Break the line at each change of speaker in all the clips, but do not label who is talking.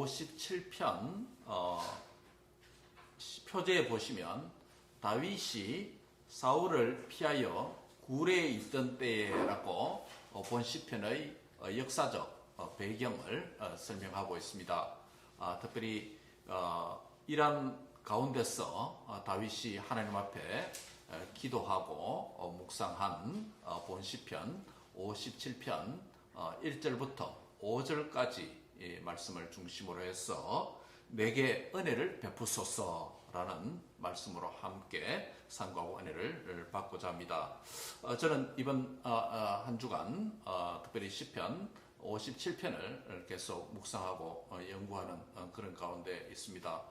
57편 표제에 보시면 다윗이 사울을 피하여 굴에 있던 때라고 본 시편의 역사적 배경을 설명하고 있습니다. 특별히 이런 가운데서 다윗이 하나님 앞에 기도하고 묵상한 본 시편 57편 1절부터 5절까지 말씀을 중심으로 해서 내게 은혜를 베푸소서라는 말씀으로 함께 상고하고 은혜를 받고자 합니다. 저는 이번 한 주간 특별히 시편 57편을 계속 묵상하고 연구하는 그런 가운데 있습니다.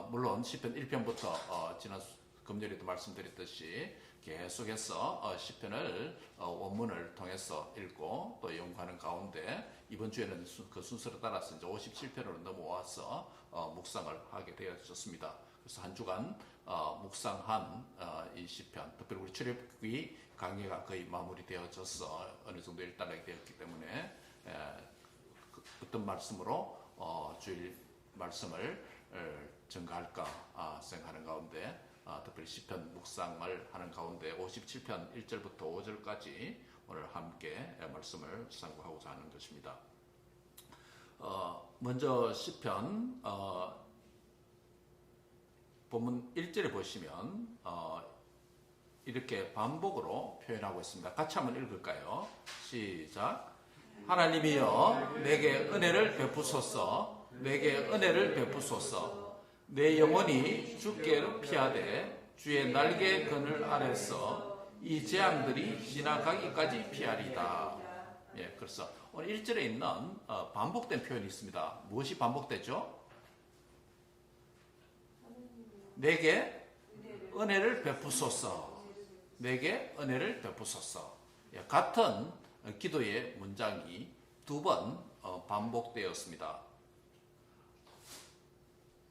물론 시편 1편부터 지난 금요일에도 말씀드렸듯이 계속해서 시편을 원문을 통해서 읽고 또 연구하는 가운데 이번 주에는 그 순서를 따라서 이제 57편으로 넘어와서 묵상을 하게 되었습니다. 그래서 한 주간 묵상한 이 시편, 특별히 우리 출애굽기 강의가 거의 마무리되어져서 어느 정도 일단하게 되었기 때문에 어떤 말씀으로 주일 말씀을 전가할까 생각하는 가운데 특별히 시편 묵상을 하는 가운데 57편 1절부터 5절까지 오늘 함께 말씀을 상고하고자 하는 것입니다. 먼저 시편 본문 1절에 보시면 이렇게 반복으로 표현하고 있습니다. 같이 한번 읽을까요? 시작. 하나님이여 내게 은혜를 베푸소서. 내게 은혜를 베푸소서. 내 영혼이 주께로 피하되 주의 날개 그늘 아래서 이 재앙들이 지나가기까지 피하리다. 예, 그래서 오늘 1절에 있는 반복된 표현이 있습니다. 무엇이 반복되죠? 내게 은혜를 베푸소서. 내게 은혜를 베푸소서. 예, 같은 기도의 문장이 두 번 반복되었습니다.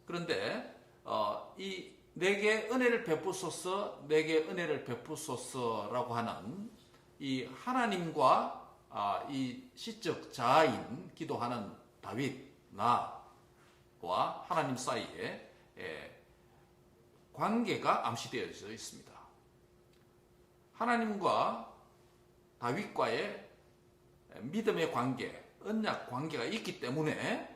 그런데 이 내게 은혜를 베푸소서, 내게 은혜를 베푸소서라고 하는 이 하나님과 이 시적 자아인 기도하는 다윗 나와 하나님 사이에 관계가 암시되어져 있습니다. 하나님과 다윗과의 믿음의 관계, 언약 관계가 있기 때문에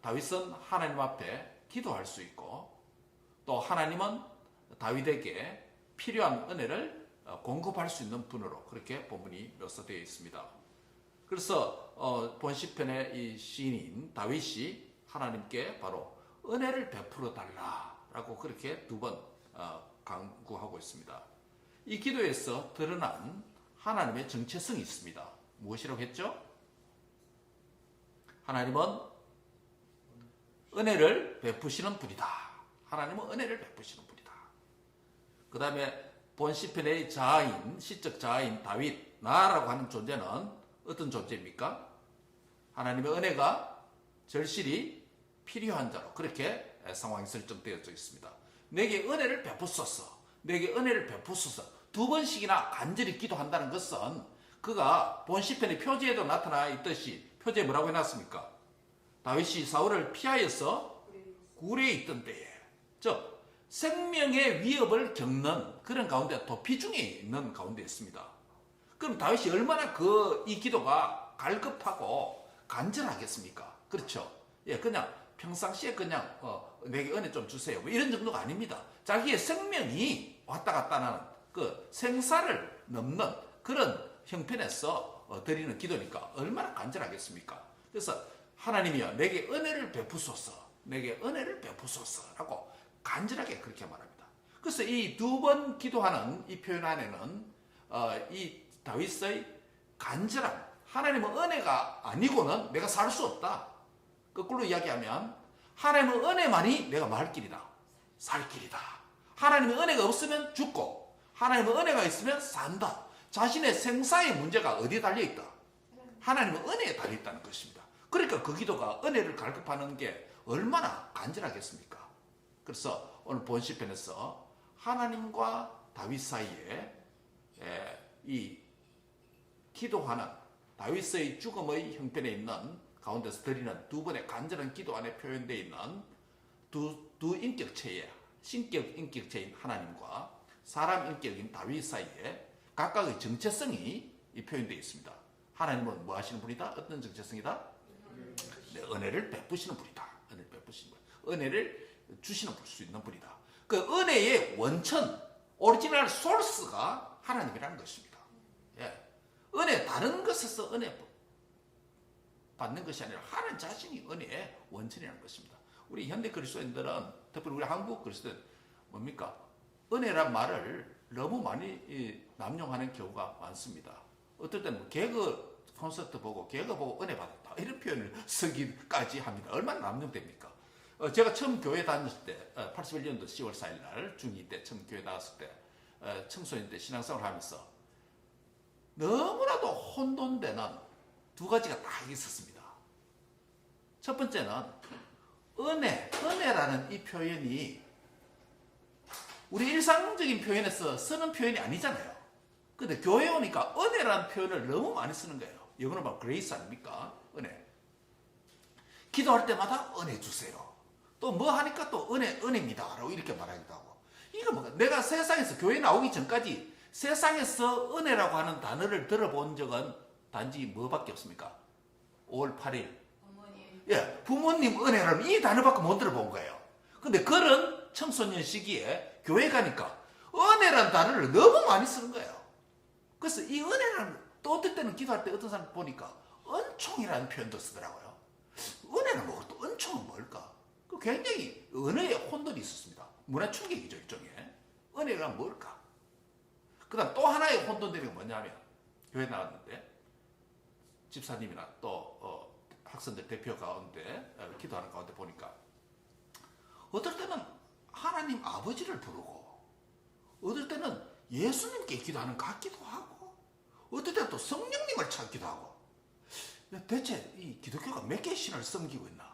다윗은 하나님 앞에 기도할 수 있고 또 하나님은 다윗에게 필요한 은혜를 공급할 수 있는 분으로 그렇게 본문이 묘사되어 있습니다. 그래서 본 시편의 이 시인인 다윗이 하나님께 바로 은혜를 베풀어 달라라고 그렇게 두 번 강구하고 있습니다. 이 기도에서 드러난 하나님의 정체성이 있습니다. 무엇이라고 했죠? 하나님은 은혜를 베푸시는 분이다. 하나님은 은혜를 베푸시는 분이다. 그 다음에 본 시편의 자아인, 시적 자아인 다윗, 나라고 하는 존재는 어떤 존재입니까? 하나님의 은혜가 절실히 필요한 자로 그렇게 상황이 설정되어져 있습니다. 내게 은혜를 베푸소서. 내게 은혜를 베푸소서. 두 번씩이나 간절히 기도한다는 것은 그가 본 시편의 표지에도 나타나 있듯이 표지에 뭐라고 해놨습니까? 다윗이 사울을 피하여서 굴에 있던 때에 즉 생명의 위협을 겪는 그런 가운데 도피 중에 있는 가운데 있습니다. 그럼 다윗이 얼마나 이 기도가 갈급하고 간절하겠습니까? 그렇죠? 예, 그냥 평상시에 그냥 내게 은혜 좀 주세요 뭐 이런 정도가 아닙니다. 자기의 생명이 왔다 갔다 하는 그 생사를 넘는 그런 형편에서 드리는 기도니까 얼마나 간절하겠습니까? 그래서 하나님이여 내게 은혜를 베푸소서. 내게 은혜를 베푸소서라고 간절하게 그렇게 말합니다. 그래서 이 두 번 기도하는 이 표현 안에는 이 다윗의 간절함, 하나님은 은혜가 아니고는 내가 살 수 없다. 거꾸로 이야기하면 하나님은 은혜만이 내가 말 길이다. 살 길이다. 하나님의 은혜가 없으면 죽고 하나님의 은혜가 있으면 산다. 자신의 생사의 문제가 어디에 달려있다? 하나님은 은혜에 달려있다는 것입니다. 그러니까 그 기도가 은혜를 갈급하는 게 얼마나 간절하겠습니까? 그래서 오늘 본 시편에서 하나님과 다윗 사이에 이 기도하는 다윗의 죽음의 형편에 있는 가운데서 드리는 두 번의 간절한 기도 안에 표현되어 있는 두 인격체의 신격 인격체인 하나님과 사람 인격인 다윗 사이에 각각의 정체성이 표현되어 있습니다. 하나님은 뭐 하시는 분이다? 어떤 정체성이다? 네, 은혜를 베푸시는 분이다. 은혜를 베푸시는 분. 은혜를 주시는 수 있는 분이다. 그 은혜의 원천, 오리지널 소스가 하나님이라는 것입니다. 예. 은혜, 다른 것에서 은혜 받는 것이 아니라 하나님 자신이 은혜의 원천이라는 것입니다. 우리 현대 그리스도인들은, 특별히 우리 한국 그리스도인 뭡니까? 은혜란 말을 너무 많이 남용하는 경우가 많습니다. 어떨 때는 개그 콘서트 보고 개그 보고 은혜 받았다 이런 표현을 쓰기까지 합니다. 얼마나 남용됩니까? 제가 처음 교회 다녔을 때 81년도 10월 4일 날 중2 때 처음 교회 나갔을 때 청소년 때 신앙생활을 하면서 너무나도 혼돈되는 두 가지가 딱 있었습니다. 첫 번째는 은혜라는 이 표현이 우리 일상적인 표현에서 쓰는 표현이 아니잖아요. 근데 교회에 오니까 은혜라는 표현을 너무 많이 쓰는 거예요. 영어로 말하면 grace 아닙니까? 은혜. 기도할 때마다 은혜 주세요. 또 뭐 하니까 또 은혜입니다. 라고 이렇게 말하기도 하고. 이거 뭐가, 내가 세상에서 교회 나오기 전까지 세상에서 은혜라고 하는 단어를 들어본 적은 단지 뭐밖에 없습니까? 5월 8일. 부모님. 예, 부모님 은혜라는 이 단어밖에 못 들어본 거예요. 근데 그런 청소년 시기에 교회 가니까 은혜라는 단어를 너무 많이 쓰는 거예요. 그래서 이 은혜라는, 또 어떨 때는 기도할 때 어떤 사람 보니까 은총이라는 표현도 쓰더라고요. 은혜는 뭐고 또 은총은 뭘까? 굉장히 은혜의 혼돈이 있었습니다. 문화 충격이죠, 일종의. 은혜가 뭘까? 그 다음 또 하나의 혼돈되는 게 뭐냐면, 교회 나왔는데 집사님이나 또 학생들 대표 가운데 기도하는 가운데 보니까 어떨 때는 하나님 아버지를 부르고 어떨 때는 예수님께 기도하는 것 같기도 하고 어떨 때는 또 성령님을 찾기도 하고, 대체 이 기독교가 몇 개의 신을 섬기고 있나?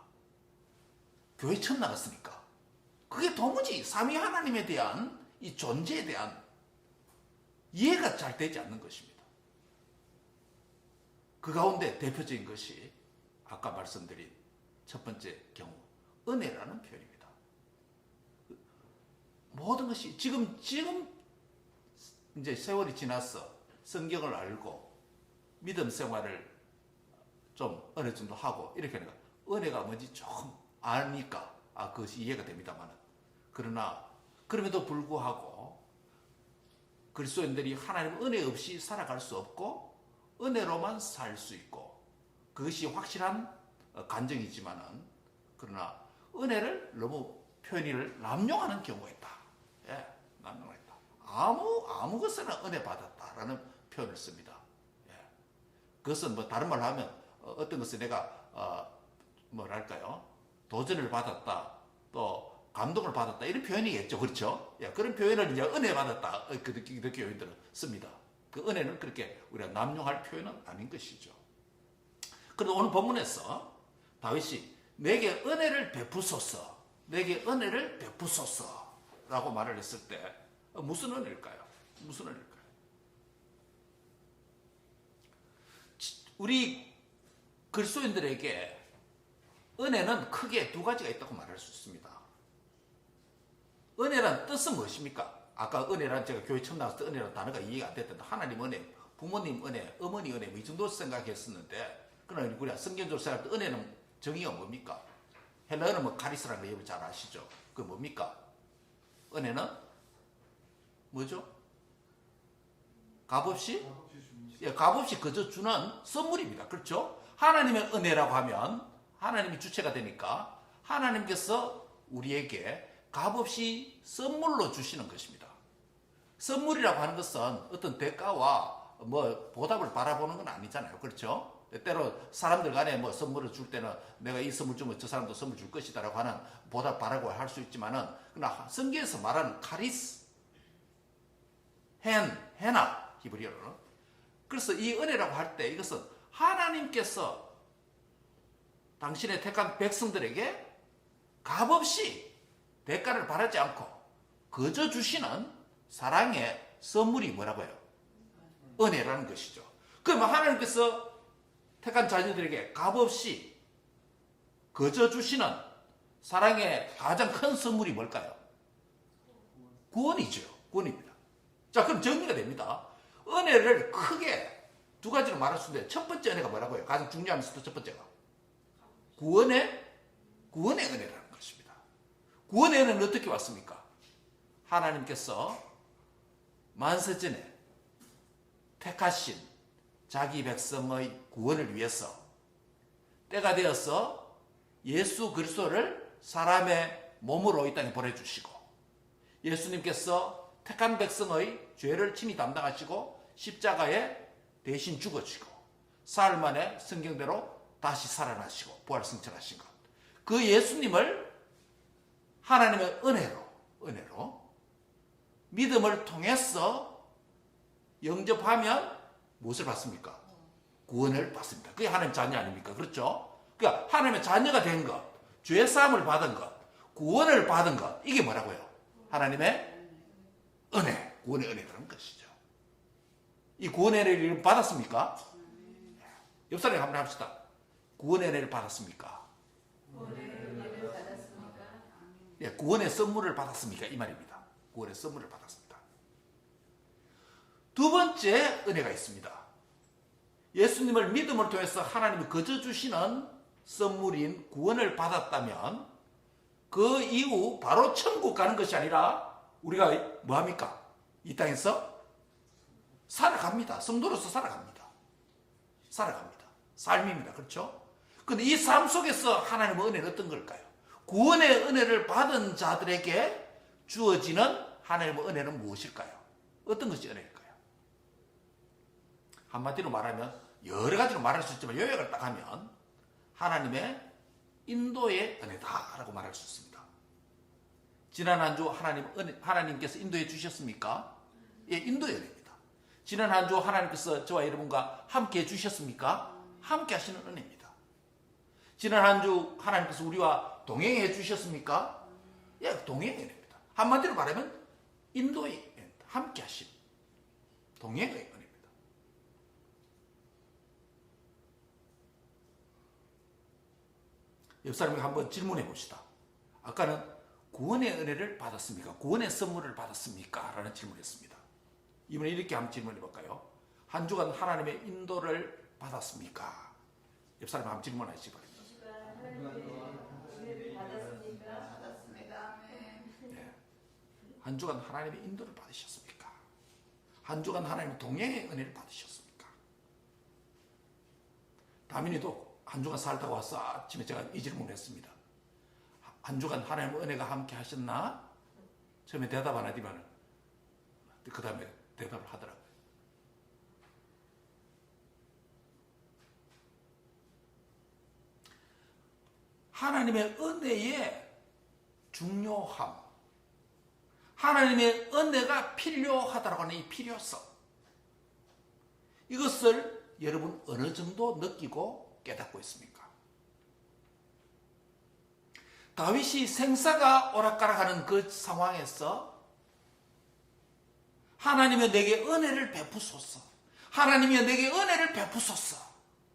교회 처음 나갔으니까 그게 도무지 삼위 하나님에 대한 이 존재에 대한 이해가 잘 되지 않는 것입니다. 그 가운데 대표적인 것이 아까 말씀드린 첫 번째 경우 은혜라는 표현입니다. 모든 것이 지금 이제 세월이 지나서 성경을 알고 믿음 생활을 좀 어느 정도 하고 이렇게 하니까 은혜가 뭔지 조금 아니까 그것이 이해가 됩니다만, 그러나 그럼에도 불구하고 그리스도인들이 하나님 은혜 없이 살아갈 수 없고 은혜로만 살 수 있고 그것이 확실한 간증이지만은, 그러나 은혜를 너무 표현을 남용하는 경우가 있다. 예, 남용했다. 아무 것에나 은혜 받았다라는 표현을 씁니다. 예. 그것은 뭐 다른 말로 하면 어떤 것을 내가 뭐랄까요? 도전을 받았다, 또 감동을 받았다 이런 표현이겠죠, 그렇죠? 예, 그런 표현을 이제 은혜 받았다 기독교인들은 씁니다. 그 은혜는 그렇게 우리가 남용할 표현은 아닌 것이죠. 그런데 오늘 본문에서 다윗이 내게 은혜를 베푸소서, 내게 은혜를 베푸소서라고 말을 했을 때 무슨 은혜일까요? 무슨 은혜일까요? 우리 그리스도인들에게 은혜는 크게 두 가지가 있다고 말할 수 있습니다. 은혜란 뜻은 무엇입니까? 아까 은혜란, 제가 교회 처음 나왔을 때 은혜란 단어가 이해가 안 됐던데, 하나님 은혜, 부모님 은혜, 어머니 은혜 뭐 이 정도 생각했었는데, 그러나 우리가 성경적으로 생각할 때 은혜는 정의가 뭡니까? 헬라어는 뭐 카리스라는 거 여러분 잘 아시죠? 그게 뭡니까? 은혜는 뭐죠? 값없이? 예, 값없이 그저 주는 선물입니다. 그렇죠? 하나님의 은혜라고 하면 하나님이 주체가 되니까 하나님께서 우리에게 값없이 선물로 주시는 것입니다. 선물이라고 하는 것은 어떤 대가와 뭐 보답을 바라보는 건 아니잖아요. 그렇죠? 때로 사람들 간에 뭐 선물을 줄 때는 내가 이 선물 주면 저 사람도 선물 줄 것이다라고 하는 보답 바라고 할 수 있지만은, 그러나 성경에서 말하는 카리스, 헤나 히브리어로는, 그래서 이 은혜라고 할 때 이것은 하나님께서 당신의 택한 백성들에게 값없이 대가를 바라지 않고 그저 주시는 사랑의 선물이 뭐라고요? 은혜라는 것이죠. 그러면 하나님께서 택한 자녀들에게 값없이 거저 주시는 사랑의 가장 큰 선물이 뭘까요? 구원이죠. 구원입니다. 자, 그럼 정리가 됩니다. 은혜를 크게 두 가지로 말할 수 있는데, 첫 번째 은혜가 뭐라고요? 가장 중요하면서도 첫 번째가 구원의 은혜라는 것입니다. 구원의 은혜는 어떻게 왔습니까? 하나님께서 만세전에 택하신 자기 백성의 구원을 위해서 때가 되어서 예수 그리스도를 사람의 몸으로 이 땅에 보내주시고, 예수님께서 택한 백성의 죄를 친히 담당하시고 십자가에 대신 죽어지고 사흘 만에 성경대로 다시 살아나시고 부활승천하신 것, 그 예수님을 하나님의 은혜로 믿음을 통해서 영접하면 무엇을 받습니까? 구원을 받습니다. 그게 하나님의 자녀 아닙니까? 그렇죠? 그러니까 하나님의 자녀가 된 것, 죄사함을 받은 것, 구원을 받은 것, 이게 뭐라고요? 하나님의 은혜, 구원의 은혜라는 것이죠. 이 구원의 은혜를 받았습니까? 옆 사람이 한번 합시다. 구원의 은혜를 받았습니까? 예, 구원의 선물을 받았습니까? 이 말입니다. 구원의 선물을 받았습니다. 두 번째 은혜가 있습니다. 예수님을 믿음을 통해서 하나님이 거저 주시는 선물인 구원을 받았다면 그 이후 바로 천국 가는 것이 아니라 우리가 뭐합니까? 이 땅에서 살아갑니다. 성도로서 살아갑니다. 삶입니다. 그렇죠? 근데 이 삶 속에서 하나님의 은혜는 어떤 걸까요? 구원의 은혜를 받은 자들에게 주어지는 하나님의 은혜는 무엇일까요? 어떤 것이 은혜일까요? 한마디로 말하면 여러 가지로 말할 수 있지만 요약을 딱 하면 하나님의 인도의 은혜다라고 말할 수 있습니다. 지난 한 주 하나님께서 인도해 주셨습니까? 예, 인도의 은혜입니다. 지난 한 주 하나님께서 저와 여러분과 함께 해 주셨습니까? 함께 하시는 은혜입니다. 지난 한 주 하나님께서 우리와 동행해 주셨습니까? 예, 동행의 은혜입니다. 한마디로 말하면 인도의 은혜입니다. 함께 하신 동행의 은혜입니다. 옆 사람에게 한번 질문해 봅시다. 아까는 구원의 은혜를 받았습니까? 구원의 선물을 받았습니까? 라는 질문을 했습니다. 이번에 이렇게 한번 질문해 볼까요? 한 주간 하나님의 인도를 받았습니까? 옆 사람에게 한번 질문하시기 바랍니다. 네. 한 주간 하나님의 인도를 받으셨습니까? 한 주간 하나님의 동행의 은혜를 받으셨습니까? 다민이도 한 주간 살다가 와서 아침에 제가 이 질문을 했습니다. 한 주간 하나님의 은혜가 함께 하셨나? 처음에 대답 안 하지만 그 다음에 대답을 하더라고요. 하나님의 은혜의 중요함, 하나님의 은혜가 필요하다라고 하는 이 필요성, 이것을 여러분 어느 정도 느끼고 깨닫고 있습니까? 다윗이 생사가 오락가락하는 그 상황에서 하나님이 내게 은혜를 베푸소서, 하나님이 내게 은혜를 베푸소서,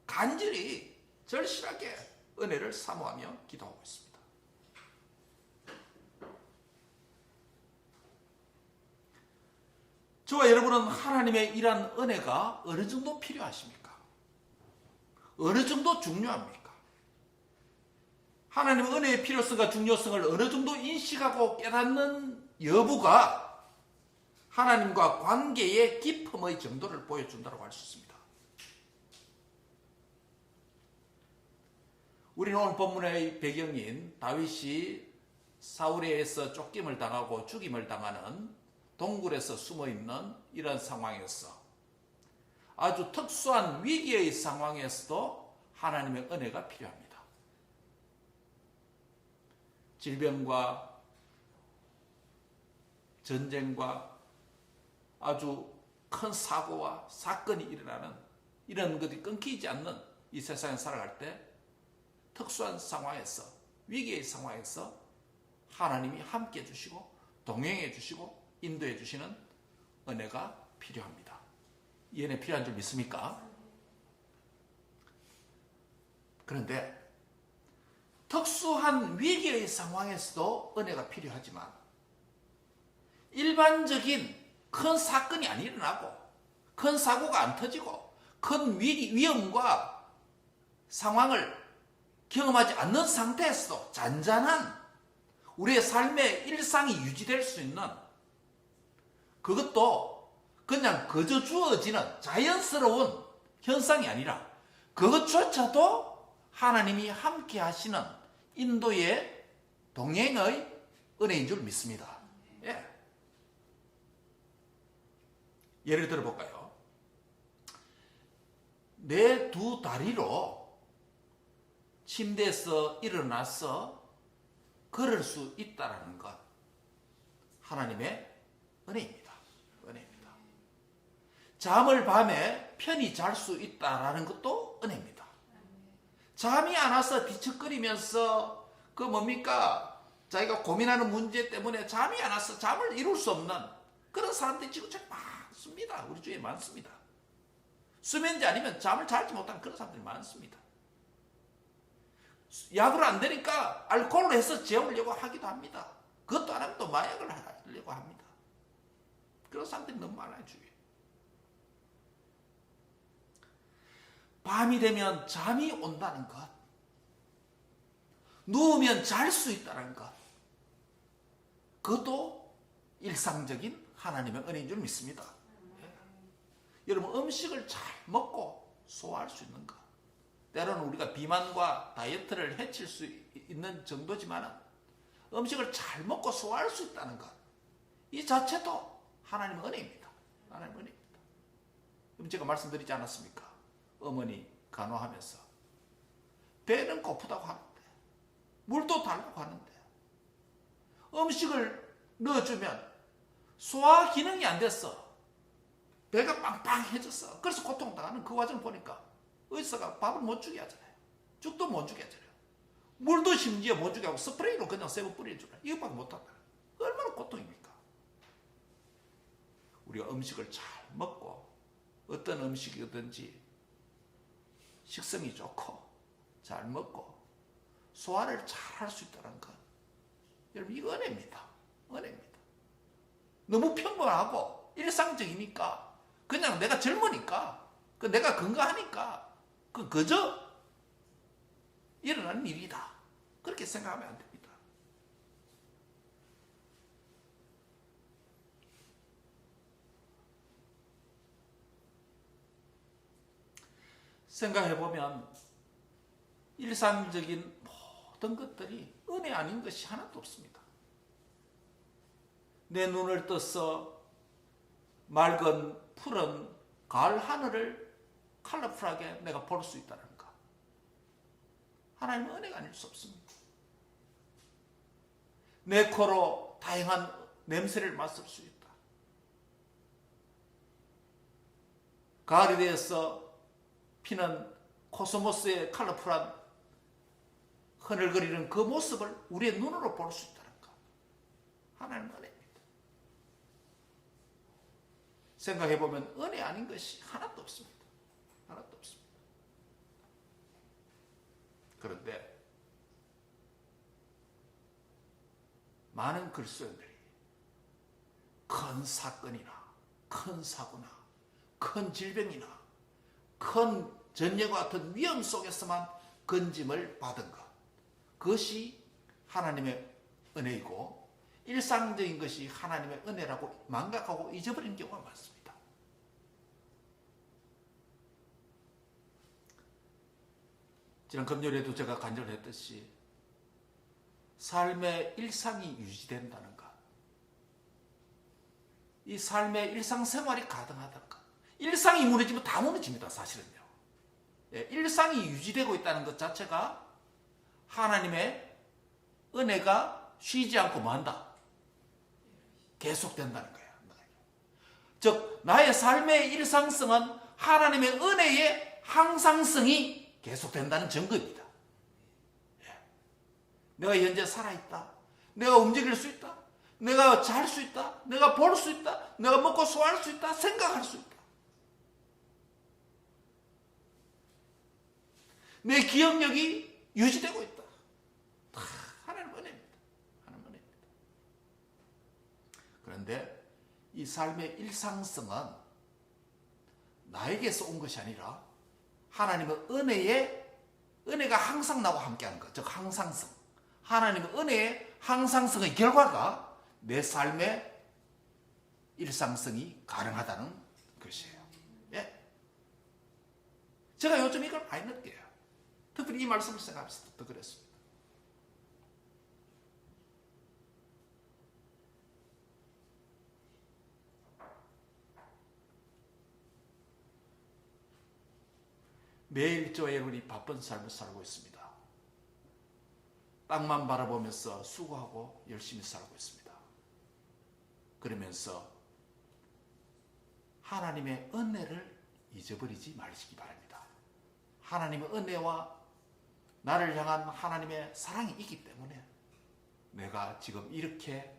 간절히 절실하게 은혜를 사모하며 기도하고 있습니다. 저와 여러분은 하나님의 이러한 은혜가 어느 정도 필요하십니까? 어느 정도 중요합니까? 하나님의 은혜의 필요성과 중요성을 어느 정도 인식하고 깨닫는 여부가 하나님과 관계의 깊음의 정도를 보여준다고 할 수 있습니다. 우리는 오늘 본문의 배경인 다윗이 사울에 의해서 쫓김을 당하고 죽임을 당하는 동굴에서 숨어있는 이런 상황에서 아주 특수한 위기의 상황에서도 하나님의 은혜가 필요합니다. 질병과 전쟁과 아주 큰 사고와 사건이 일어나는 이런 것이 끊기지 않는 이 세상에 살아갈 때 특수한 상황에서, 위기의 상황에서 하나님이 함께 해주시고 동행해 주시고 인도해 주시는 은혜가 필요합니다. 이 은혜 필요한 줄 믿습니까? 그런데 특수한 위기의 상황에서도 은혜가 필요하지만 일반적인 큰 사건이 안 일어나고 큰 사고가 안 터지고 큰 위험과 상황을 경험하지 않는 상태에서도 잔잔한 우리의 삶의 일상이 유지될 수 있는, 그것도 그냥 그저 주어지는 자연스러운 현상이 아니라 그것조차도 하나님이 함께 하시는 인도의 동행의 은혜인 줄 믿습니다. 예. 예를 들어 볼까요? 내 두 다리로 침대에서 일어나서 걸을 수 있다는 것, 하나님의 은혜입니다. 은혜입니다. 잠을 밤에 편히 잘 수 있다는 것도 은혜입니다. 잠이 안 와서 뒤척거리면서 그 뭡니까? 자기가 고민하는 문제 때문에 잠이 안 와서 잠을 이룰 수 없는 그런 사람들이 지금 참 많습니다. 우리 주위에 많습니다. 수면제 아니면 잠을 잘지 못하는 그런 사람들이 많습니다. 약으로 안 되니까 알코올로 해서 재우려고 하기도 합니다. 그것도 안 하면 또 마약을 하려고 합니다. 그런 사람들이 너무 많아요, 주위에. 밤이 되면 잠이 온다는 것, 누우면 잘 수 있다는 것, 그것도 일상적인 하나님의 은혜인 줄 믿습니다. 여러분, 음식을 잘 먹고 소화할 수 있는 것, 때로는 우리가 비만과 다이어트를 해칠 수 있는 정도지만 음식을 잘 먹고 소화할 수 있다는 것, 이 자체도 하나님의 은혜입니다. 하나님의 은혜입니다. 그럼 제가 말씀드리지 않았습니까? 어머니 간호하면서 배는 고프다고 하는데 물도 달라고 하는데 음식을 넣어주면 소화 기능이 안 됐어. 배가 빵빵해졌어. 그래서 고통당하는 그 과정 보니까 의사가 밥을 못 주게 하잖아요. 죽도 못 주게 하잖아요. 물도 심지어 못 주게 하고 스프레이로 그냥 세고 뿌려주라. 이것밖에 못한다. 얼마나 고통입니까? 우리가 음식을 잘 먹고 어떤 음식이든지 식성이 좋고 잘 먹고 소화를 잘 할 수 있다는 것, 여러분, 이거 은혜입니다. 은혜입니다. 너무 평범하고 일상적이니까, 그냥 내가 젊으니까, 내가 건강하니까 그저 일어나는 일이다, 그렇게 생각하면 안 됩니다. 생각해보면 일상적인 모든 것들이 은혜 아닌 것이 하나도 없습니다. 내 눈을 떠서 맑은 푸른 가을 하늘을 컬러풀하게 내가 볼 수 있다는 것, 하나님의 은혜가 아닐 수 없습니다. 내 코로 다양한 냄새를 맡을 수 있다. 가을이 되어서 피는 코스모스의 컬러풀한 흐늘거리는 그 모습을 우리의 눈으로 볼 수 있다는 것, 하나님의 은혜입니다. 생각해보면 은혜 아닌 것이 하나도 없습니다. 하나도 없습니다. 그런데 많은 그리스도인들이 큰 사건이나 큰 사고나 큰 질병이나 큰 전쟁과 같은 위험 속에서만 건짐을 받은 것, 그것이 하나님의 은혜이고 일상적인 것이 하나님의 은혜라고 망각하고 잊어버리는 경우가 많습니다. 지난 금요일에도 제가 간증을 했듯이 삶의 일상이 유지된다는 것, 이 삶의 일상생활이 가능하다는 것, 일상이 무너지면 다 무너집니다. 사실은요. 일상이 유지되고 있다는 것 자체가 하나님의 은혜가 쉬지 않고 뭐한다? 계속된다는 거예요. 즉 나의 삶의 일상성은 하나님의 은혜의 항상성이 계속된다는 증거입니다. 내가 현재 살아있다, 내가 움직일 수 있다, 내가 잘 수 있다, 내가 볼 수 있다, 내가 먹고 소화할 수 있다, 생각할 수 있다, 내 기억력이 유지되고 있다, 그런데 이 삶의 일상성은 나에게서 온 것이 아니라 하나님의 은혜가 항상 나와 함께하는 것, 즉 항상성. 하나님의 은혜의 항상성의 결과가 내 삶의 일상성이 가능하다는 것이에요. 예? 제가 요즘 이걸 많이 느껴요. 특별히 이 말씀을 생각하면서 더 그랬습니다. 매일 저와 여러분이 바쁜 삶을 살고 있습니다. 땅만 바라보면서 수고하고 열심히 살고 있습니다. 그러면서 하나님의 은혜를 잊어버리지 마시기 바랍니다. 하나님의 은혜와 나를 향한 하나님의 사랑이 있기 때문에 내가 지금 이렇게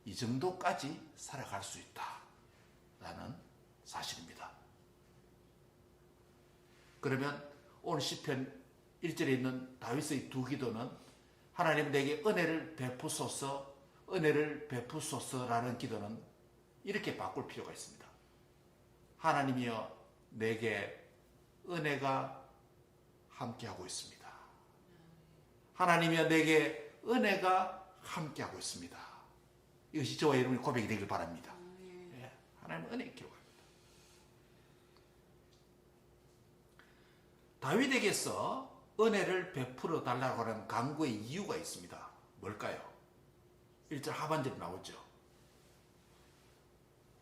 이 정도까지 살아갈 수 있다라는 사실입니다. 그러면 오늘 시편 1절에 있는 다윗의 두 기도는 하나님 내게 은혜를 베푸소서라는 기도는 이렇게 바꿀 필요가 있습니다. 하나님이여 내게 은혜가 함께하고 있습니다. 하나님이여 내게 은혜가 함께하고 있습니다. 이것이 저와 여러분의 고백이 되길 바랍니다. 예, 하나님은 은혜 기록합니다. 다윗에게서 은혜를 베풀어 달라고 하는 간구의 이유가 있습니다. 뭘까요? 1절 하반절에 나오죠.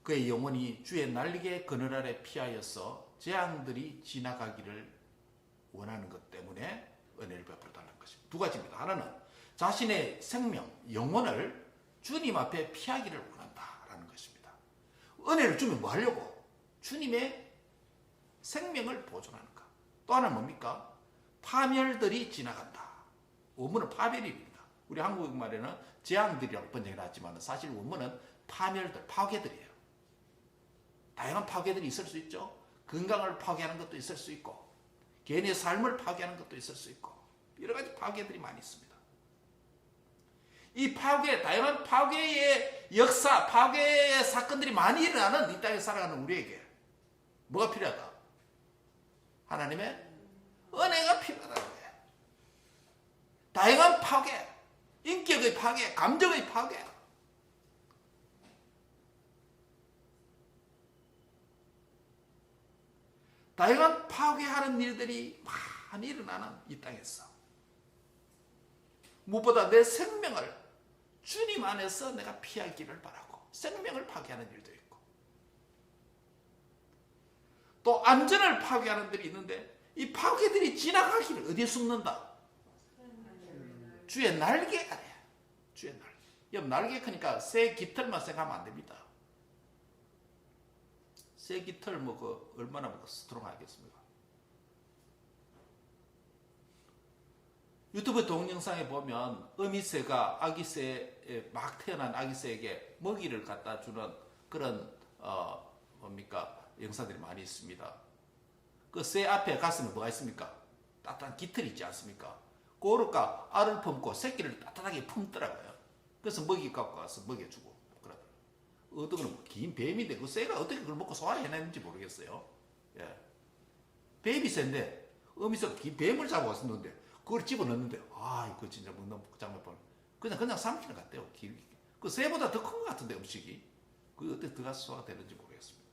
그의 영혼이 주의 날개 그늘 아래 피하여서 재앙들이 지나가기를 원하는 것 때문에 은혜를 베풀어 달라는 것입니다. 두 가지입니다. 하나는 자신의 생명, 영혼을 주님 앞에 피하기를 원한다라는 것입니다. 은혜를 주면 뭐 하려고? 주님의 생명을 보존하는 것. 또 하나는 뭡니까? 파멸들이 지나간다. 원문은 파멸입니다. 우리 한국말에는 재앙들이라고 번역이 났지만 사실 원문은 파멸들, 파괴들이에요. 다양한 파괴들이 있을 수 있죠. 건강을 파괴하는 것도 있을 수 있고 개인의 삶을 파괴하는 것도 있을 수 있고 여러 가지 파괴들이 많이 있습니다. 이 파괴, 다양한 파괴의 역사, 파괴의 사건들이 많이 일어나는 이 땅에 살아가는 우리에게 뭐가 필요하다? 하나님의 은혜가 필요하다는 거예요. 다양한 파괴, 인격의 파괴, 감정의 파괴. 다양한 파괴하는 일들이 많이 일어나는 이 땅에서 무엇보다 내 생명을 주님 안에서 내가 피하기를 바라고 생명을 파괴하는 일도 있고 또 안전을 파괴하는 일이 있는데 이 파괴들이 지나가기를 어디에 숨는다? 주의 날개 아래. 주의 날개. 여러분 날개 크니까 새 깃털만 생각하면 안 됩니다. 새 깃털 얼마나 스트롱하겠습니까? 유튜브 동영상에 보면 어미새가 아기새에 막 태어난 아기새에게 먹이를 갖다 주는 그런 영상들이 많이 있습니다. 그 새 앞에 가슴에 뭐가 있습니까? 따뜻한 깃털이 있지 않습니까? 그러니까 알을 품고 새끼를 따뜻하게 품더라고요. 그래서 먹이 갖고 와서 먹여주고 그러더라고요. 어떤 거는 긴 뱀인데 그 새가 어떻게 그걸 먹고 소화해냈는지 모르겠어요. 예. 베이비새인데 어미새가 긴 뱀을 잡아왔었는데 그걸 집어넣는데 이거 진짜 먹는 장면 보면 그냥 삼키는 것 같아요. 그 새보다 더 큰 것 같은데 음식이 그게 어떻게 들어가서 소화되는지 모르겠습니다.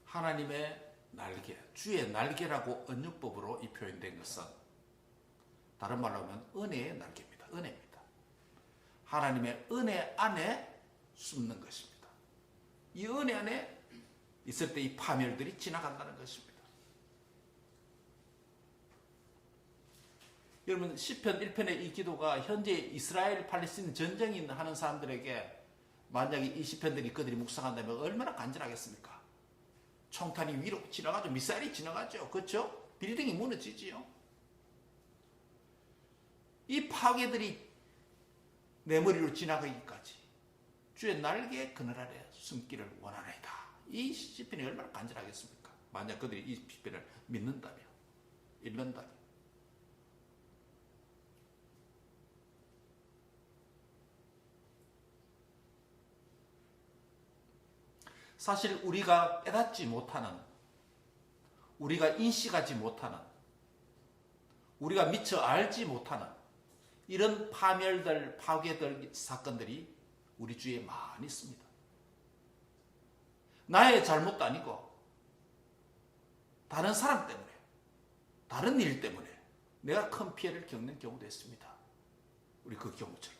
하나님의 날개, 주의 날개라고 언유법으로 이 표현된 것은 다른 말로 하면 은혜의 날개입니다. 은혜입니다. 하나님의 은혜 안에 숨는 것입니다. 이 은혜 안에 있을 때 이 파멸들이 지나간다는 것입니다. 여러분 시편 1편의 이 기도가 현재 이스라엘 팔레스타인 전쟁이 하는 사람들에게 만약에 이 시편들이 그들이 묵상한다면 얼마나 간절하겠습니까? 총탄이 위로 지나가죠. 미사일이 지나가죠. 그렇죠? 빌딩이 무너지지요. 이 파괴들이 내 머리로 지나가기까지 주의 날개 그늘 아래 숨기를 원하나이다. 이 시편이 얼마나 간절하겠습니까? 만약 그들이 이 시편을 믿는다면, 읽는다면. 사실 우리가 깨닫지 못하는, 우리가 인식하지 못하는, 우리가 미처 알지 못하는 이런 파멸들, 파괴들 사건들이 우리 주위에 많이 있습니다. 나의 잘못도 아니고 다른 사람 때문에, 다른 일 때문에 내가 큰 피해를 겪는 경우도 있습니다. 우리 그 경우처럼.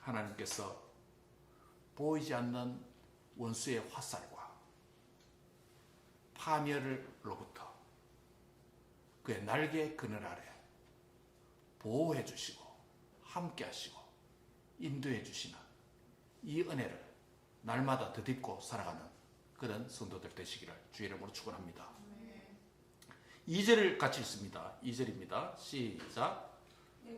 하나님께서 보이지 않는 원수의 화살과 파멸로부터 그의 날개 그늘 아래 보호해 주시고 함께 하시고 인도해 주시는 이 은혜를 날마다 덧입고 살아가는 그런 성도들 되시기를 주의 이름으로 축원합니다. 2절을 같이 읽습니다. 2절입니다. 시작.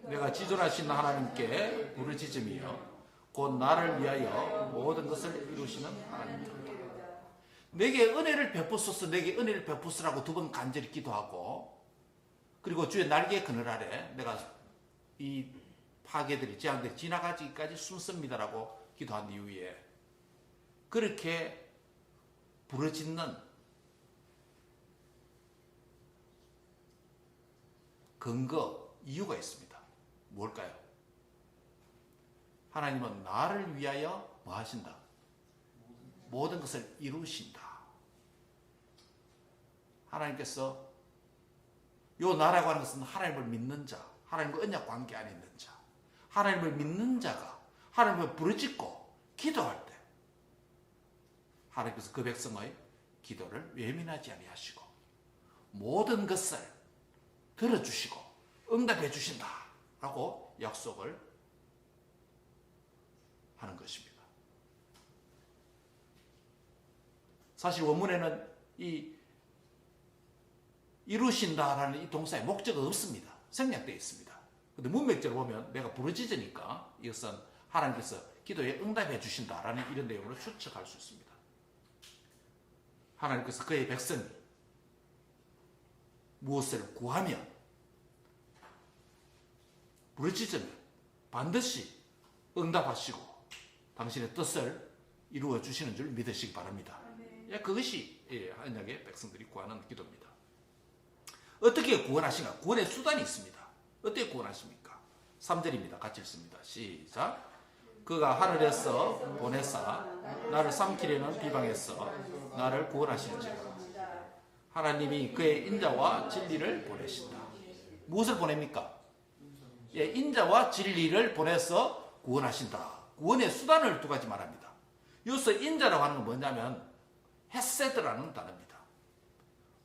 내가 지존하신 하나님께 부르짖음이여 곧 나를 위하여 모든 것을 이루시는 하나님입니다. 내게 은혜를 베푸소서, 내게 은혜를 베푸시라고 두 번 간절히 기도하고, 그리고 주의 날개 그늘 아래 내가 이 파괴들이, 재앙들이 지나가기까지 숨습니다라고 기도한 이후에 그렇게 부르짖는 근거, 이유가 있습니다. 뭘까요? 하나님은 나를 위하여 뭐 하신다? 모든 것을 이루신다. 하나님께서 요 나라고 하는 것은 하나님을 믿는 자, 하나님과 언약 관계 안에 있는 자, 하나님을 믿는 자가 하나님을 부르짖고 기도할 때 하나님께서 그 백성의 기도를 외면하지 아니하시고 모든 것을 들어주시고 응답해 주신다 라고 약속을 하는 것입니다. 사실 원문에는 이 이루신다라는 이 동사의 목적은 없습니다. 생략되어 있습니다. 근데 문맥적으로 보면 내가 부르짖으니까 이것은 하나님께서 기도에 응답해 주신다라는 이런 내용으로 추측할 수 있습니다. 하나님께서 그의 백성이 무엇을 구하면, 부르짖으면 반드시 응답하시고 당신의 뜻을 이루어 주시는 줄 믿으시기 바랍니다. 그것이 언약의 백성들이 구하는 기도입니다. 어떻게 구원하신가? 구원의 수단이 있습니다. 어떻게 구원하십니까? 3절입니다. 같이 읽습니다. 시작. 그가 하늘에서 보내사 나를 삼키려는 비방에서 나를 구원하시는지라. 하나님이 그의 인자와 진리를 보내신다. 무엇을 보냅니까? 인자와 진리를 보내서 구원하신다. 구원의 수단을 두 가지 말합니다. 여기서 인자라고 하는 건 뭐냐면 헤세드라는 단어입니다.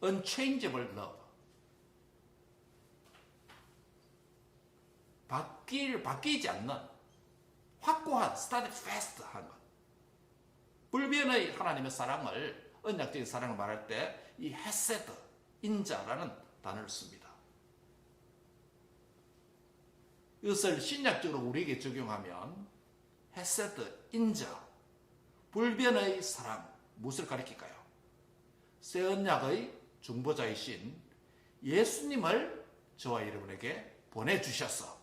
Unchangeable love. 바뀌지 않는 확고한, steadfast한 것. 불변의 하나님의 사랑을, 언약적인 사랑을 말할 때 이 헤세드, 인자라는 단어를 씁니다. 이것을 신약적으로 우리에게 적용하면 헤세드, 인자, 불변의 사랑, 무엇을 가리킬까요? 새 언약의 중보자이신 예수님을 저와 여러분에게 보내주셔서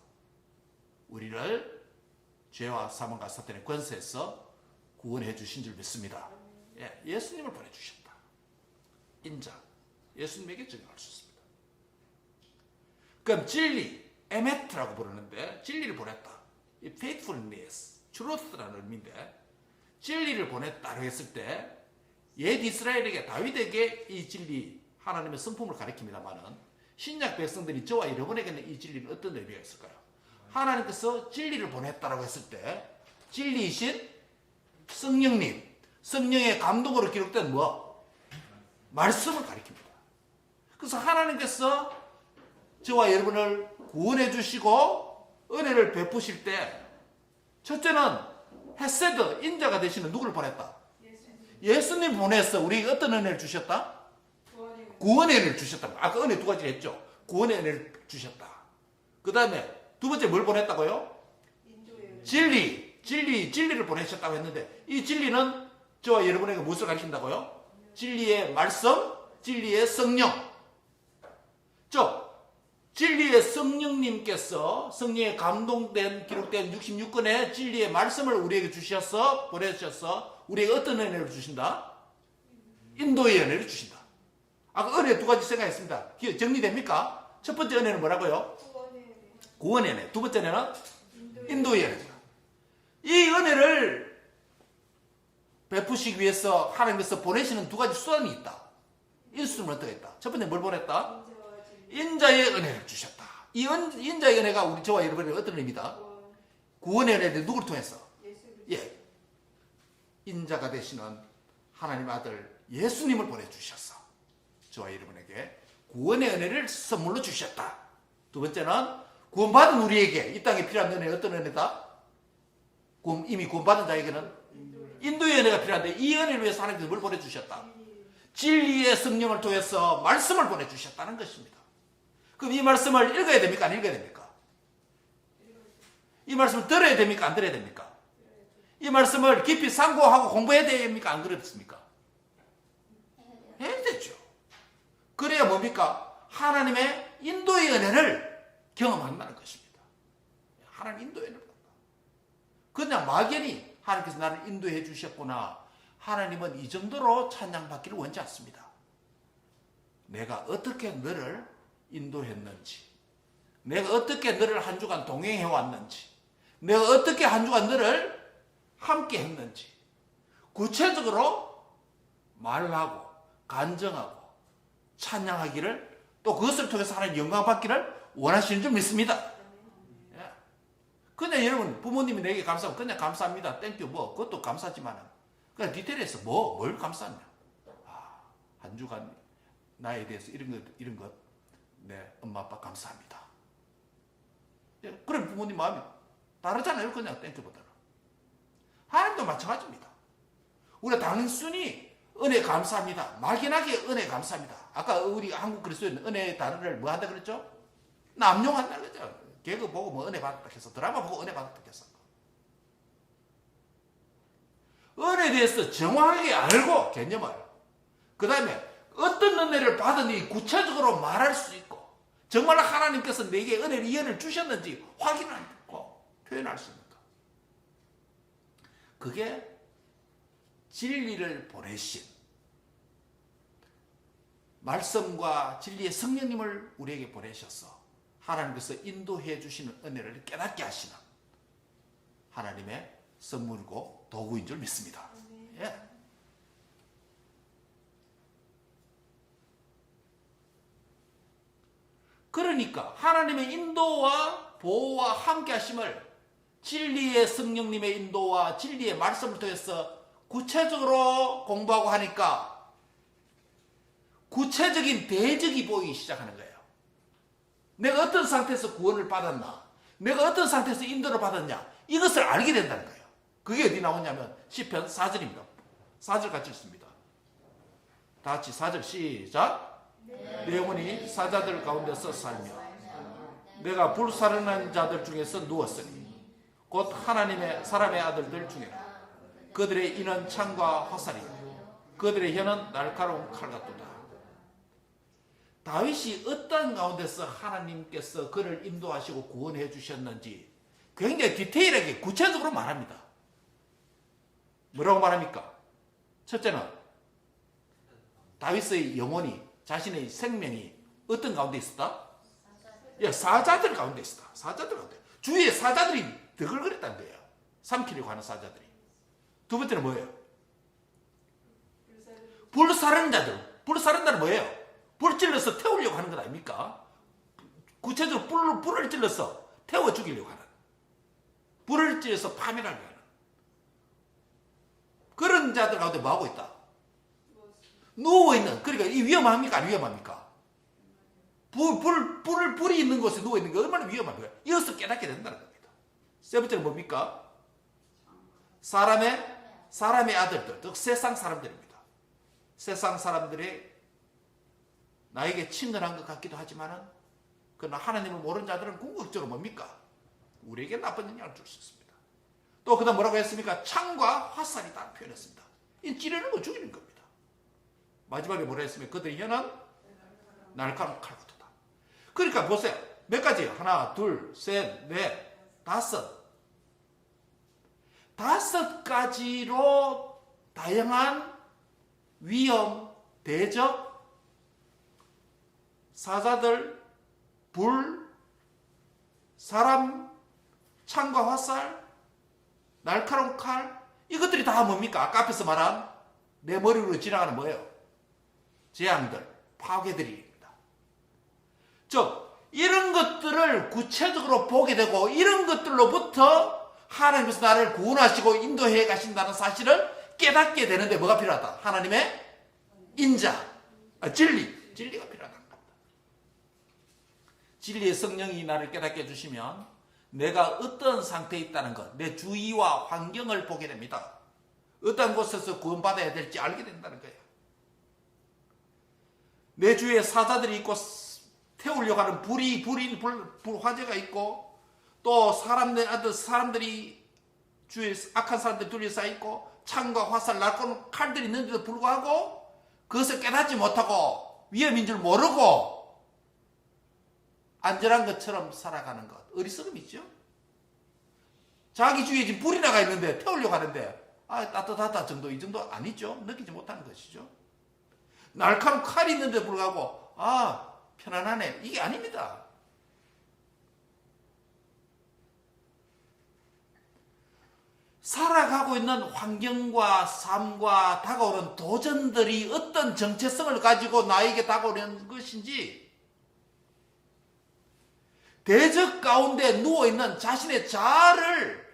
우리를 죄와 사망과 사탄의 권세에서 구원해 주신 줄 믿습니다. 예수님을 보내주셨다. 인자, 예수님에게 적용할 수 있습니다. 그럼 진리, 에메트라고 부르는데 진리를 보냈다. 이 faithfulness, truth라는 의미인데 진리를 보냈다고 했을 때 옛 이스라엘에게, 다윗에게 이 진리, 하나님의 성품을 가리킵니다만은 신약 백성들이 저와 여러분에게는 이 진리는 어떤 의미가 있을까요? 하나님께서 진리를 보냈다라고 했을 때 진리이신 성령님, 성령의 감동으로 기록된 뭐? 말씀을 가리킵니다. 그래서 하나님께서 저와 여러분을 구원해 주시고 은혜를 베푸실 때 첫째는 헤세드, 인자가 되시는 누구를 보냈다? 예수님 보내서 우리에게 어떤 은혜를 주셨다? 구원의 은혜를 주셨다. 아까 은혜 두 가지를 했죠. 구원의 은혜를 주셨다. 그 다음에 두 번째 뭘 보냈다고요? 진리를 보내셨다고 했는데 이 진리는 저와 여러분에게 무엇을 가르친다고요? 진리의 말씀, 진리의 성령. 즉 진리의 성령님께서 성령에 감동된 기록된 66권의 진리의 말씀을 우리에게 주셔서 보내주셔서 우리에게 어떤 은혜를 주신다? 인도의 은혜를 주신다. 아까 은혜 두 가지 생각했습니다. 정리됩니까? 첫 번째 은혜는 뭐라고요? 구원의 은혜. 두 번째 은혜는 인도의 은혜입니다. 이 은혜를 베푸시기 위해서 하나님께서 보내시는 두 가지 수단이 있다. 인수는 어떻게 했다? 첫 번째 뭘 보냈다? 인자의 은혜를 주셨다. 이 인자의 은혜가 우리 저와 여러분에게 어떤 의미다? 구원의 은혜를 누구를 통해서? 예, 인자가 되시는 하나님 아들 예수님을 보내주셔서 저와 여러분에게 구원의 은혜를 선물로 주셨다. 두 번째는 구원받은 우리에게 이 땅에 필요한 은혜 어떤 은혜다? 이미 구원받은 자에게는 인도의 은혜가 필요한데 이 은혜를 위해서 하나님께서 뭘 보내주셨다? 진리의 성령을 통해서 말씀을 보내주셨다는 것입니다. 그럼 이 말씀을 읽어야 됩니까? 안 읽어야 됩니까? 이 말씀을 들어야 됩니까? 안 들어야 됩니까? 이 말씀을 깊이 상고하고 공부해야 됩니까? 안 그렇습니까? 해야 되죠. 그래야 뭡니까? 하나님의 인도의 은혜를 경험한다는 것입니다. 하나님 인도의 은혜를 받는다. 그냥 막연히 하나님께서 나를 인도해 주셨구나. 하나님은 이 정도로 찬양받기를 원치 않습니다. 내가 어떻게 너를 인도했는지, 내가 어떻게 너를 한 주간 동행해 왔는지, 내가 어떻게 한 주간 너를 함께 했는지 구체적으로 말하고 간증하고 찬양하기를, 또 그것을 통해서 하나님 영광 받기를 원하시는 줄 믿습니다. 예. 그냥 여러분 부모님이 내게 감사하면 그냥 감사합니다. 땡큐 뭐 그것도 감사지만 그냥 디테일에서 뭘 감사하냐. 한 주간 나에 대해서 이런 것 네, 엄마 아빠 감사합니다. 예, 그럼 부모님 마음이 다르잖아요. 그냥 땡큐보다는. 하나님도 마찬가지입니다. 우리가 단순히 은혜 감사합니다. 막연하게 은혜 감사합니다. 아까 우리 한국 그리스도인 은혜 단어를 뭐 한다 그랬죠? 남용한다 그랬죠. 개그 보고 뭐 은혜 받았다 해서, 드라마 보고 은혜 받았다 해서. 은혜에 대해서 정확하게 알고 개념을, 그 다음에 어떤 은혜를 받으니 구체적으로 말할 수 있고, 정말 하나님께서 내게 은혜를 이 은혜를 주셨는지 확인하고 표현할 수 있는 것. 그게 진리를 보내신 말씀과 진리의 성령님을 우리에게 보내셔서 하나님께서 인도해 주시는 은혜를 깨닫게 하시는 하나님의 선물이고 도구인 줄 믿습니다. 예. 그러니까 하나님의 인도와 보호와 함께 하심을 진리의 성령님의 인도와 진리의 말씀을 통해서 구체적으로 공부하고 하니까 구체적인 대적이 보이기 시작하는 거예요. 내가 어떤 상태에서 구원을 받았나, 내가 어떤 상태에서 인도를 받았냐, 이것을 알게 된다는 거예요. 그게 어디 나오냐면 시편 4절입니다. 4절 같이 읽습니다. 다 같이 4절 시작. 내 영혼이 사자들 가운데서 살며 내가 불사르는 자들 중에서 누웠으니 곧 하나님의 사람의 아들들 중에라. 그들의 이는 창과 화살이요 그들의 혀는 날카로운 칼 같도다. 다윗이 어떤 가운데서 하나님께서 그를 인도하시고 구원해 주셨는지 굉장히 디테일하게 구체적으로 말합니다. 뭐라고 말합니까? 첫째는 다윗의 영혼이, 자신의 생명이 어떤 가운데 있었다? 예, 사자들 가운데 있었다. 사자들 가운데. 주위에 사자들이 드글거렸다는 거예요. 삼키려고 하는 사자들이. 두 번째는 뭐예요? 불사르는 자들. 불사르는 자는 뭐예요? 불을 찔러서 태우려고 하는 것 아닙니까? 구체적으로 불을 찔러서 태워 죽이려고 하는, 불을 찔러서 파멸하려고 하는 그런 자들 가운데 뭐하고 있다? 누워있는. 그러니까 이 위험합니까? 안 위험합니까? 불이 있는 곳에 누워있는 게 얼마나 위험합니까? 이것을 깨닫게 된다는 겁니다. 세 번째는 뭡니까? 사람의 아들들, 즉 세상 사람들입니다. 세상 사람들이 나에게 친근한 것 같기도 하지만은, 그러나 하나님을 모르는 자들은 궁극적으로 뭡니까? 우리에게 나쁜 영향을 줄 수 있습니다. 또 그다음 뭐라고 했습니까? 창과 화살이다 표현했습니다. 이 찌르는 거, 죽이는 겁니다. 마지막에 뭐라 했으면 그들의 혀는 날카로운 칼같다. 그러니까 보세요. 몇 가지예요? 하나, 둘, 셋, 넷, 다섯. 5가지로 다양한 위험, 대적, 사자들, 불, 사람, 창과 화살, 날카로운 칼, 이것들이 다 뭡니까? 아까 앞에서 말한 내 머리로 지나가는 뭐예요? 재앙들, 파괴들입니다. 즉 이런 것들을 구체적으로 보게 되고 이런 것들로부터 하나님께서 나를 구원하시고 인도해 가신다는 사실을 깨닫게 되는데 뭐가 필요하다? 하나님의 인자, 진리가 필요하다는 겁니다. 진리의 성령이 나를 깨닫게 해주시면 내가 어떤 상태에 있다는 것, 내 주위와 환경을 보게 됩니다. 어떤 곳에서 구원받아야 될지 알게 된다는 거예요. 내 주위에 사자들이 있고 태우려고 하는 불 화재가 있고 또 사람들이 주위에 악한 사람들이 둘러싸여 있고 창과 화살, 날카로운 칼들이 있는데도 불구하고 그것을 깨닫지 못하고 위험인 줄 모르고 안전한 것처럼 살아가는 것, 어리석음이죠. 자기 주위에 지금 불이 나가 있는데 태우려고 하는데 따뜻하다 정도, 이 정도 아니죠. 느끼지 못하는 것이죠. 날카로운 칼이 있는데 불구하고 편안하네, 이게 아닙니다. 살아가고 있는 환경과 삶과 다가오는 도전들이 어떤 정체성을 가지고 나에게 다가오는 것인지, 대적 가운데 누워있는 자신의 자아를,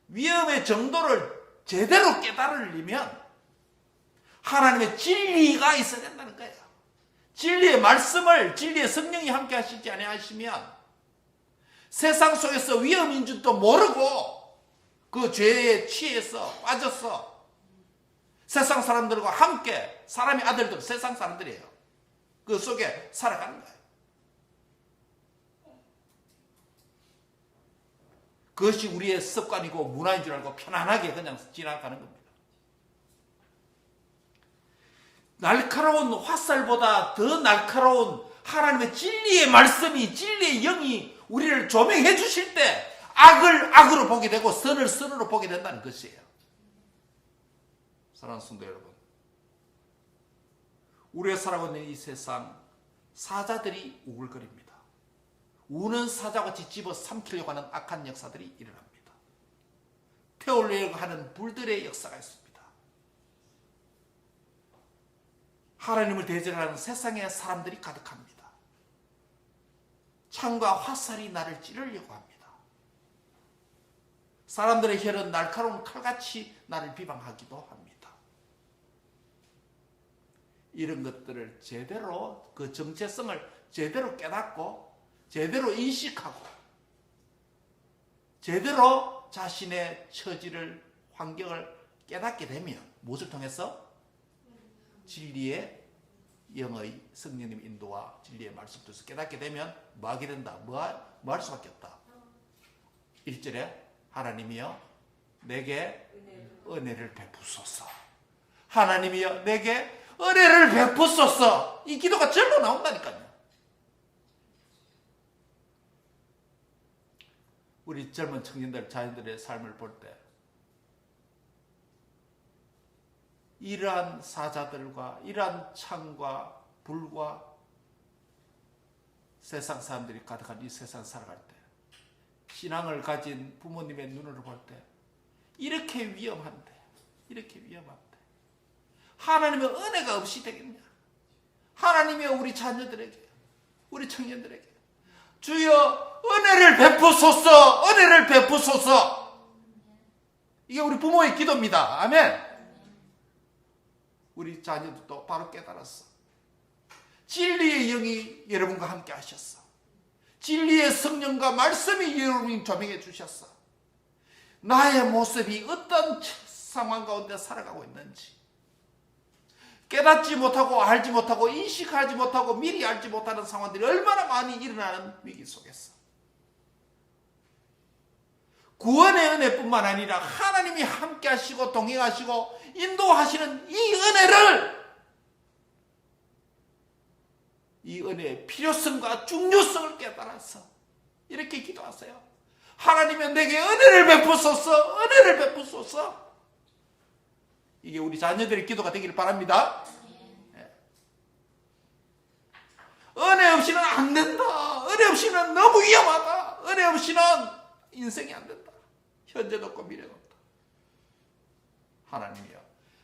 위험의 정도를 제대로 깨달으려면 하나님의 진리가 있어야 된다는 거예요. 진리의 말씀을, 진리의 성령이 함께 하시지 아니하시면 세상 속에서 위험인 줄도 모르고 그 죄에 취해서 빠져서 세상 사람들과 함께, 사람의 아들들 세상 사람들이에요. 그 속에 살아가는 거예요. 그것이 우리의 습관이고 문화인 줄 알고 편안하게 그냥 지나가는 겁니다. 날카로운 화살보다 더 날카로운 하나님의 진리의 말씀이, 진리의 영이 우리를 조명해 주실 때 악을 악으로 보게 되고 선을 선으로 보게 된다는 것이에요. 사랑하는 성도 여러분, 우리가 살아가고 있는 이 세상 사자들이 우글거립니다. 우는 사자같이 집어삼키려고 하는 악한 역사들이 일어납니다. 태우려고 하는 불들의 역사가 있습니다. 하나님을 대적하는 세상의 사람들이 가득합니다. 창과 화살이 나를 찌르려고 합니다. 사람들의 혈은 날카로운 칼같이 나를 비방하기도 합니다. 이런 것들을 제대로, 그 정체성을 제대로 깨닫고 제대로 인식하고 제대로 자신의 처지를, 환경을 깨닫게 되면 무엇을 통해서? 진리의 영의 성령님 인도와 진리의 말씀 통해서 깨닫게 되면 뭐 하게 된다? 뭐 할 수밖에 없다. 1절에 하나님이여 내게 은혜를 베푸소서. 하나님이여 내게 은혜를 베푸소서. 이 기도가 절로 나온다니까요. 우리 젊은 청년들, 자녀들의 삶을 볼 때 이러한 사자들과 이러한 창과 불과 세상 사람들이 가득한 이 세상 살아갈 때, 신앙을 가진 부모님의 눈으로 볼 때 이렇게 위험한데 하나님의 은혜가 없이 되겠냐? 하나님이 우리 자녀들에게, 우리 청년들에게 주여 은혜를 베푸소서, 은혜를 베푸소서. 이게 우리 부모의 기도입니다. 아멘. 우리 자녀들도 바로 깨달았어. 진리의 영이 여러분과 함께 하셨어. 진리의 성령과 말씀이 여러분이 조명해 주셨어. 나의 모습이 어떤 상황 가운데 살아가고 있는지 깨닫지 못하고 알지 못하고 인식하지 못하고 미리 알지 못하는 상황들이 얼마나 많이 일어나는 위기 속에서 구원의 은혜뿐만 아니라 하나님이 함께 하시고 동행하시고 인도하시는 이 은혜를 이 은혜의 필요성과 중요성을 깨달아서 이렇게 기도하세요. 하나님은 내게 은혜를 베푸소서, 은혜를 베푸소서. 이게 우리 자녀들의 기도가 되기를 바랍니다. 은혜 없이는 안 된다. 은혜 없이는 너무 위험하다. 은혜 없이는 인생이 안 된다. 현재도 없고 미래도 없다. 하나님이여,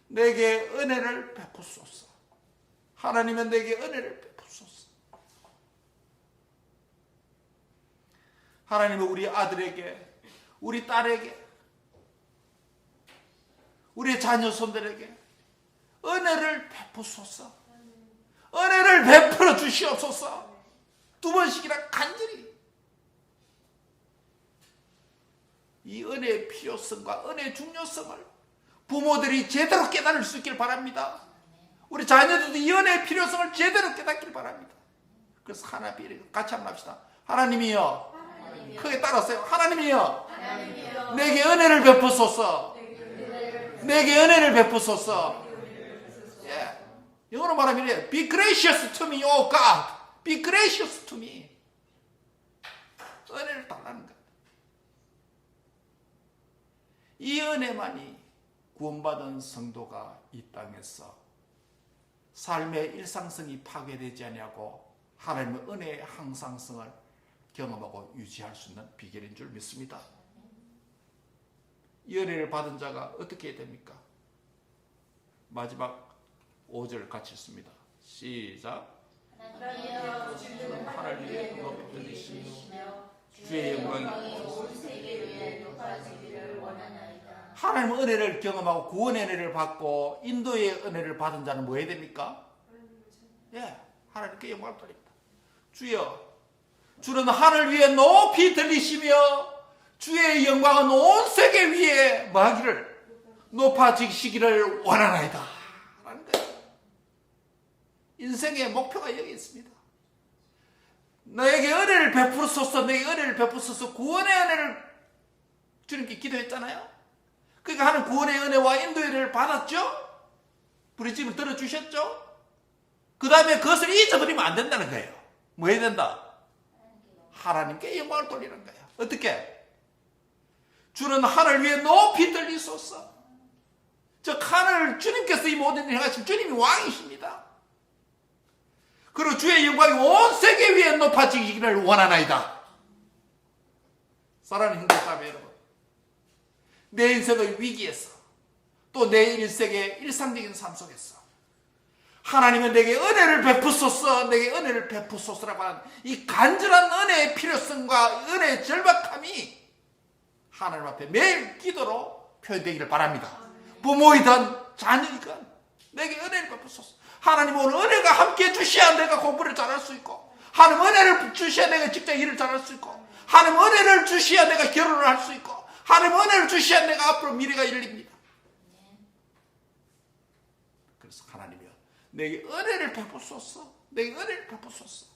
내게 은혜를 베푸소서. 하나님은 내게 은혜를 베푸소서. 하나님은 우리 아들에게, 우리 딸에게, 우리 자녀 손들에게 은혜를 베푸소서. 은혜를 베풀어 주시옵소서. 두 번씩이나 간절히 이 은혜의 필요성과 은혜의 중요성을 부모들이 제대로 깨달을 수 있길 바랍니다. 우리 자녀들도 이 은혜의 필요성을 제대로 깨닫길 바랍니다. 그래서 하나님 같이 한번 합시다. 하나님이여, 크게 따라하세요. 하나님이여, 내게 은혜를 베푸소서. 내게 은혜를 베푸소서. 예. 영어로 말하면 이래. Be gracious to me, oh God. Be gracious to me. 은혜를 달라는 거예요. 이 은혜만이 구원받은 성도가 이 땅에서 삶의 일상성이 파괴되지 아니하고 하나님의 은혜의 항상성을 경험하고 유지할 수 있는 비결인 줄 믿습니다. 이 은혜를 받은 자가 어떻게 됩니까? 마지막 5절 같이 읽습니다. 시작. 하나님 위에 높여드리시며 주의 영광이 온 세계 위에 높아지기를 원하나이다. 하나님의 은혜를 경험하고 구원의 은혜를 받고 인도의 은혜를 받은 자는 뭐 해야 됩니까? 예, 하나님께 영광을 돌립니다. 주여, 주는 하늘 위에 높이 들리시며 주의 영광은 온 세계 위에 뭐하기를 높아지시기를 원하나이다. 라는 거예요. 인생의 목표가 여기 있습니다. 너에게 은혜를 베푸소서, 내게 은혜를 베푸소서. 구원의 은혜를 주님께 기도했잖아요. 그러니까 하는 구원의 은혜와 인도의 은혜를 받았죠. 부르짖음을 들어주셨죠. 그 다음에 그것을 잊어버리면 안 된다는 거예요. 뭐 해야 된다? 하나님께 영광을 돌리는 거예요. 어떻게? 주는 하늘 위에 높이 들리소서. 즉 하늘, 주님께서 이 모든 일을 행하신 주님이 왕이십니다. 그리고 주의 영광이 온 세계 위에 높아지기를 원하나이다. 사랑하는 형제자매 여러분, 내 인생의 위기에서 또 내 인생의 일상적인 삶 속에서 하나님은 내게 은혜를 베푸소서, 내게 은혜를 베푸소서라고 하는 이 간절한 은혜의 필요성과 은혜의 절박함이 하나님 앞에 매일 기도로 표현되기를 바랍니다. 부모이든 자녀이든 내게 은혜를 베푸소서. 하나님 오늘 은혜가 함께 주셔야 내가 공부를 잘할 수 있고, 하나님 은혜를 주셔야 내가 직장 일을 잘할 수 있고, 하나님 은혜를 주셔야 내가 결혼을 할 수 있고, 하나님 은혜를 주셔야 내가 앞으로 미래가 열립니다. 그래서 하나님이여, 내게 은혜를 베푸소서. 내게 은혜를 베푸소서.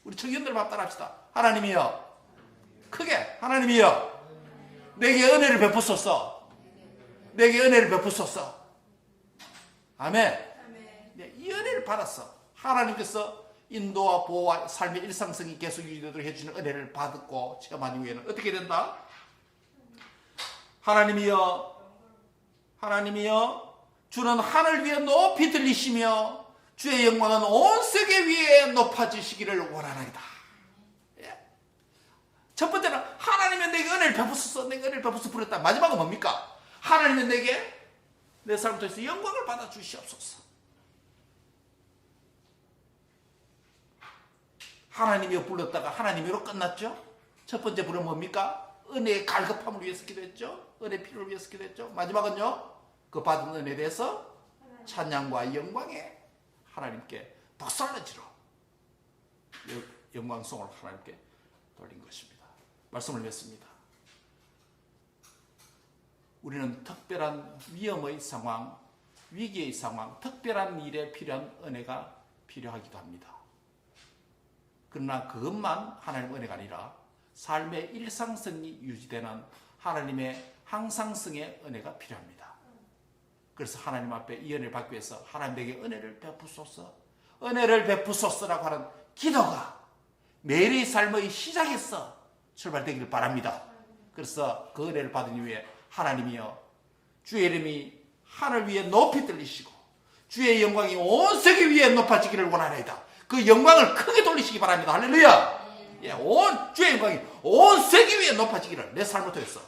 우리 청년들 따라합시다. 하나님이여, 크게 하나님이여, 내게 은혜를 베푸소서. 내게 은혜를 베푸소서. 아멘. 이 은혜를 받았어. 하나님께서 인도와 보호와 삶의 일상성이 계속 유지되도록 해주는 은혜를 받고 체험한 이후에는 어떻게 된다? 하나님이여, 하나님이여, 주는 하늘 위에 높이 들리시며 주의 영광은 온 세계 위에 높아지시기를 원하나이다. 예. 첫 번째는 하나님은 내게 은혜를 베푸소서, 내게 은혜를 베푸소서 부렸다. 마지막은 뭡니까? 하나님은 내게 내 삶을 통해서 영광을 받아 주시옵소서. 하나님이여 불렀다가 하나님이로 끝났죠. 첫 번째 부르는 뭡니까? 은혜의 갈급함을 위해서 기도했죠. 은혜 필요를 위해서 기도했죠. 마지막은요, 그 받은 은혜에 대해서 찬양과 영광에 하나님께 덕살러지로 영광송을 하나님께 돌린 것입니다. 말씀을 맺습니다. 우리는 특별한 위험의 상황, 위기의 상황, 특별한 일에 필요한 은혜가 필요하기도 합니다. 그러나 그것만 하나님의 은혜가 아니라 삶의 일상성이 유지되는 하나님의 항상성의 은혜가 필요합니다. 그래서 하나님 앞에 이 은혜를 받기 위해서 하나님 내게 은혜를 베푸소서, 은혜를 베푸소서라고 하는 기도가 매일의 삶의 시작에서 출발되기를 바랍니다. 그래서 그 은혜를 받은 이후에 하나님이여 주의 이름이 하늘 위에 높이 들리시고 주의 영광이 온 세계 위에 높아지기를 원하나이다. 그 영광을 크게 돌리시기 바랍니다. 할렐루야. 예, 주의 영광이 온 세계 위에 높아지기를 내 삶을 통해서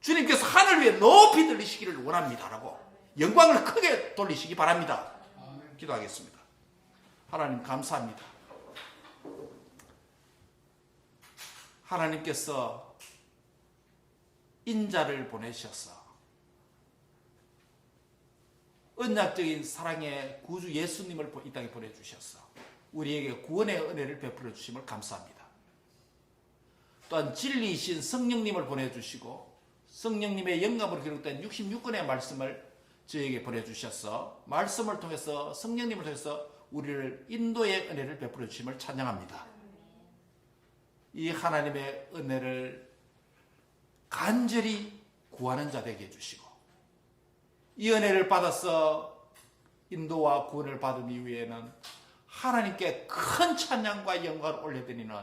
주님께서 하늘 위에 높이 들리시기를 원합니다라고 영광을 크게 돌리시기 바랍니다. 기도하겠습니다. 하나님 감사합니다. 하나님께서 인자를 보내셔서 언약적인 사랑의 구주 예수님을 이 땅에 보내주셔서 우리에게 구원의 은혜를 베풀어 주심을 감사합니다. 또한 진리이신 성령님을 보내주시고 성령님의 영감으로 기록된 66권의 말씀을 저에게 보내주셔서 말씀을 통해서 성령님을 통해서 우리를 인도의 은혜를 베풀어 주심을 찬양합니다. 이 하나님의 은혜를 간절히 구하는 자 되게 해주시고 이 은혜를 받아서 인도와 구원을 받은 이후에는 하나님께 큰 찬양과 영광을 올려드리는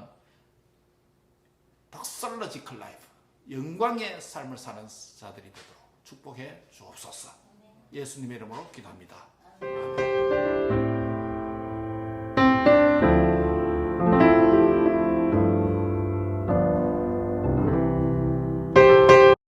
덕설러지컬 라이프 영광의 삶을 사는 자들이 되도록 축복해 주옵소서. 예수님의 이름으로 기도합니다. 아멘.